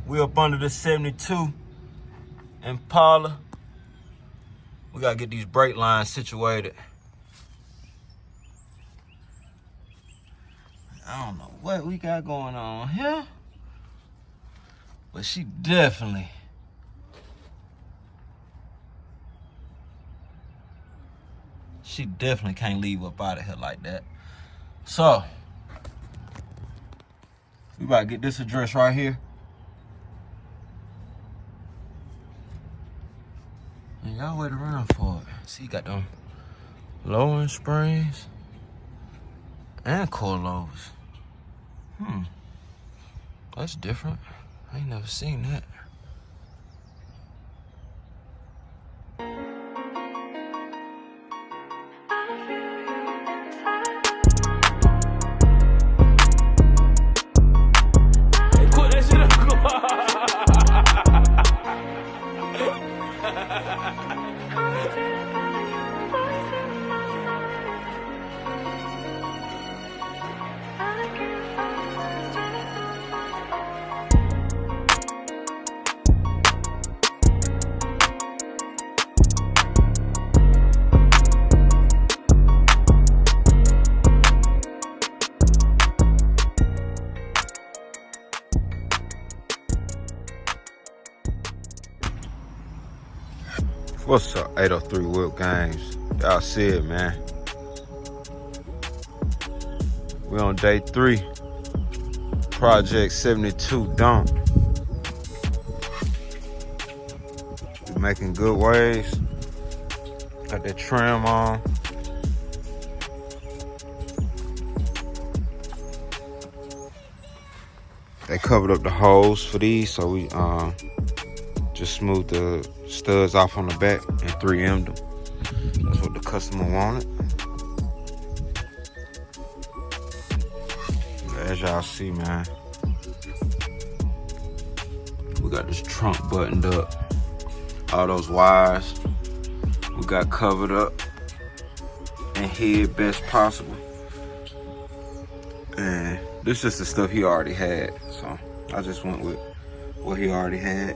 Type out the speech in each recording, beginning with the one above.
We up under the 72 Impala. We gotta get these brake lines situated. I don't know what we got going on here, but she definitely can't leave up out of here like that. So we about to get this address right here. And y'all wait around for it. See, you got them lowering springs and coilovers. That's different. I ain't never seen that. Hey, quit that shit up. What's up, 803 WHIPGAMEz? Y'all see it, man. We on day 3. Project 72 Donk. We making good waves. Got that trim on. They covered up the holes for these, so we just smoothed the studs off on the back and 3M'd them. That's what the customer wanted. As y'all see, man, we got this trunk buttoned up. All those wires we got covered up and hid best possible. And this is the stuff he already had, so I just went with what he already had.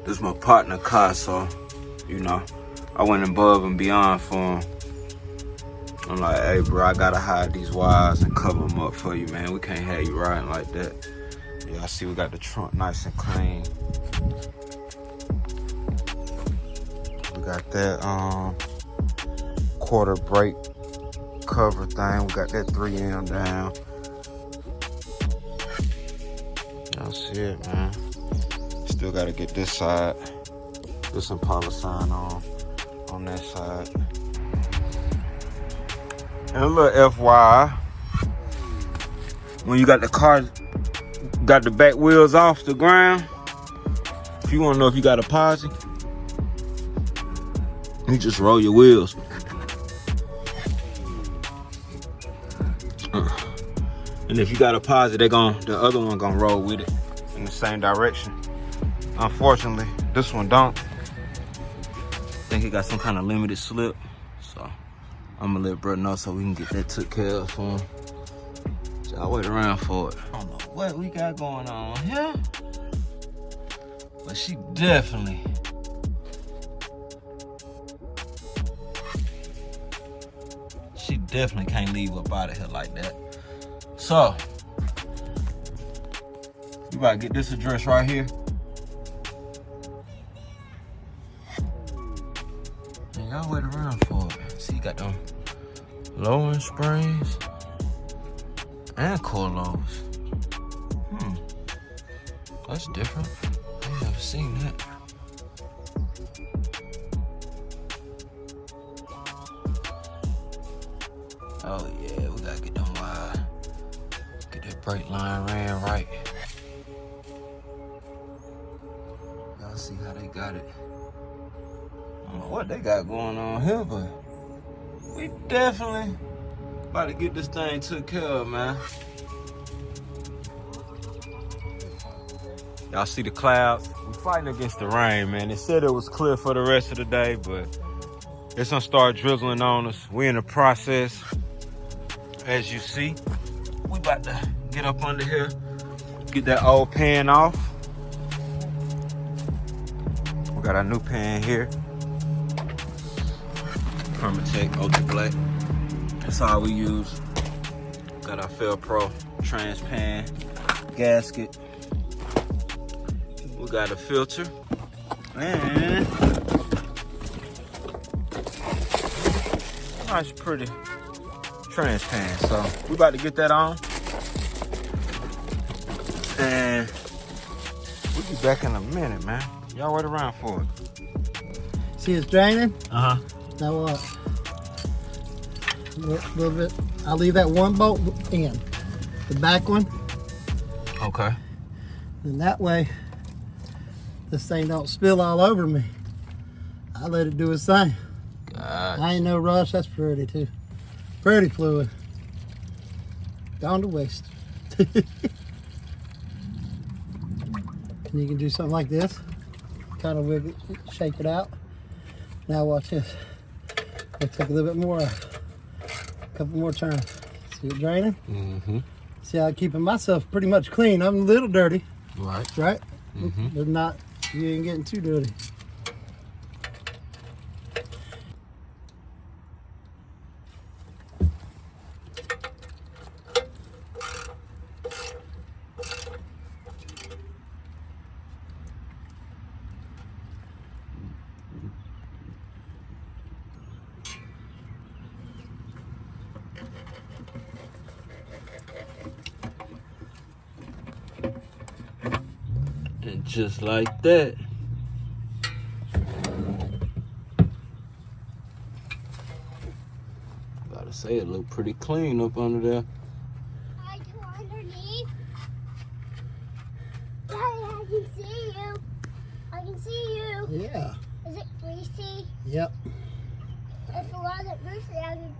This is my partner car, so you know, I went above and beyond for him. I'm like, hey bro, I gotta hide these wires and cover them up for you, man. We can't have you riding like that. Yeah, I see we got the trunk nice and clean. We got that quarter brake cover thing. We got that 3M down. Y'all see it, man. Still gotta get this side, this Impala sign on that side. And a little FYI, when you got the car, got the back wheels off the ground, if you wanna know if you got a posse, you just roll your wheels. And if you got a posi, the other one gonna roll with it in the same direction. Unfortunately, this one don't. I think he got some kind of limited slip. So I'm gonna let bro know so we can get that took care of for him. So I'll wait around for it. I don't know what we got going on here, but she definitely can't leave up out of here like that. So we about to get this address right here. And y'all wait around for it. See, you got them lowering springs and coilovers. That's different. I ain't never seen that. Oh yeah, we gotta get them wires. Get that brake line ran right. Y'all see how they got it. I don't know what they got going on here, but we definitely about to get this thing took care of, man. Y'all see the clouds? We fighting against the rain, man. They said it was clear for the rest of the day, but it's gonna start drizzling on us. We in the process, as you see. We about to get up under here, get that old pan off. We got our new pan here. Permatech Ultra Black. That's all we use. Got our Fel-Pro trans pan, gasket. We got a filter. And nice pretty trans pan. So we about to get that on. And we'll be back in a minute, man. Y'all wait around for it. See it's draining? Uh-huh. Now what? A little bit. I'll leave that one bolt in. The back one. Okay. And that way, this thing don't spill all over me. I let it do its thing. Gotcha. I ain't no rush. That's pretty too. Pretty fluid. Down to waste. And you can do something like this. Kind of wiggle, shake it out. Now watch this. I'll take a little bit more. A couple more turns. See it draining? Mm-hmm. See how I'm keeping myself pretty much clean. I'm a little dirty. Right. Right? Mm-hmm. But not, you ain't getting too dirty. And just like that. Gotta say, it look pretty clean up under there. I do underneath. Daddy, I can see you. I can see you. Yeah. Is it greasy? Yep. If it wasn't greasy, I could.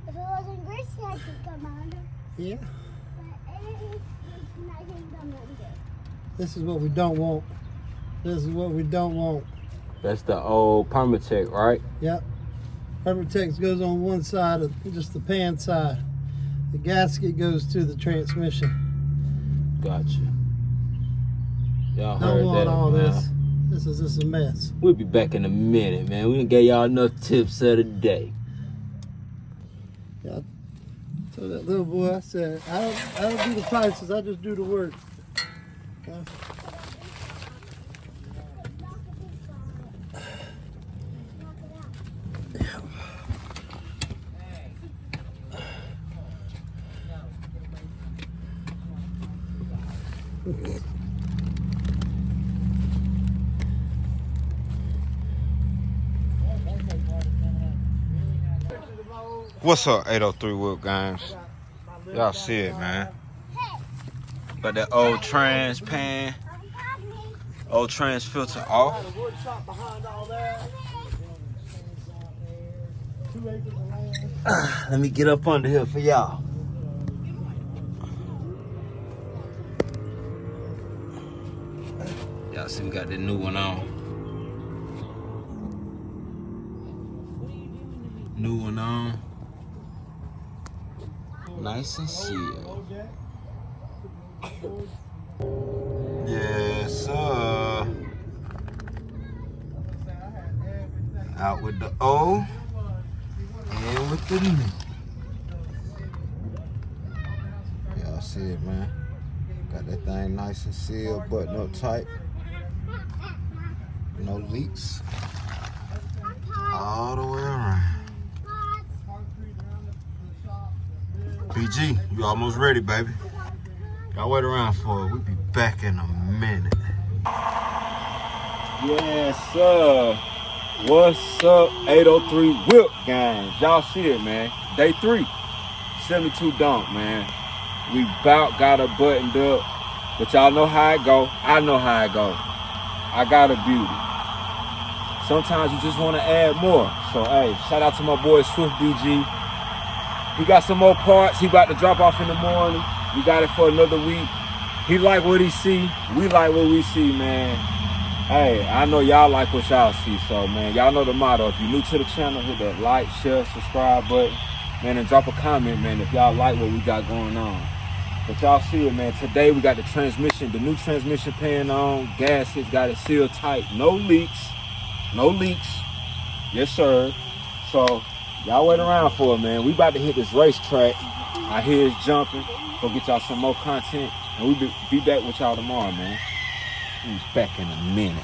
If it wasn't greasy, I could come under. Yeah. But it is greasy, I can come under. This is what we don't want. This is what we don't want. That's the old Permatech, right? Yep. Permatex goes on one side of just the pan side. The gasket goes to the transmission. Gotcha. Y'all Don't heard want that, all man. this. This is just a mess. We'll be back in a minute, man. We done gave y'all enough tips of the day. Yeah. So that little boy, I said, I don't do the prices, I just do the work. Yeah. What's up, 803 Whip Games? Y'all see it, man. Got that old trans pan, old trans filter off. Let me get up under here for y'all. Y'all see we got the new one on. New one on. Nice and sealed. Yes, sir. Out with the O and with the new. Y'all see it, man. Got that thing nice and sealed, button up tight. No leaks. All the way around. PG, you almost ready, baby. Y'all wait around for it. We'll be back in a minute. Yes, sir. What's up, 803 Whip Games? Y'all see it, man. Day 3, 72 Donk, man. We about got her buttoned up, but y'all know how it go. I know how it go. I got a beauty. Sometimes you just want to add more. So, hey, shout out to my boy Swift BG. He got some more parts. He about to drop off in the morning. We got it for another week. He like what he see. We like what we see, man. Hey, I know y'all like what y'all see. So, man, y'all know the motto. If you're new to the channel, hit that like, share, subscribe button. Man, and drop a comment, man, if y'all like what we got going on. But y'all see it, man. Today we got the transmission, the new transmission pan on. Gaskets got it sealed tight. No leaks. No leaks. Yes, sir. So y'all wait around for it, man. We about to hit this racetrack. I hear it's jumping. Go get y'all some more content. And we be back with y'all tomorrow, man. He's back in a minute.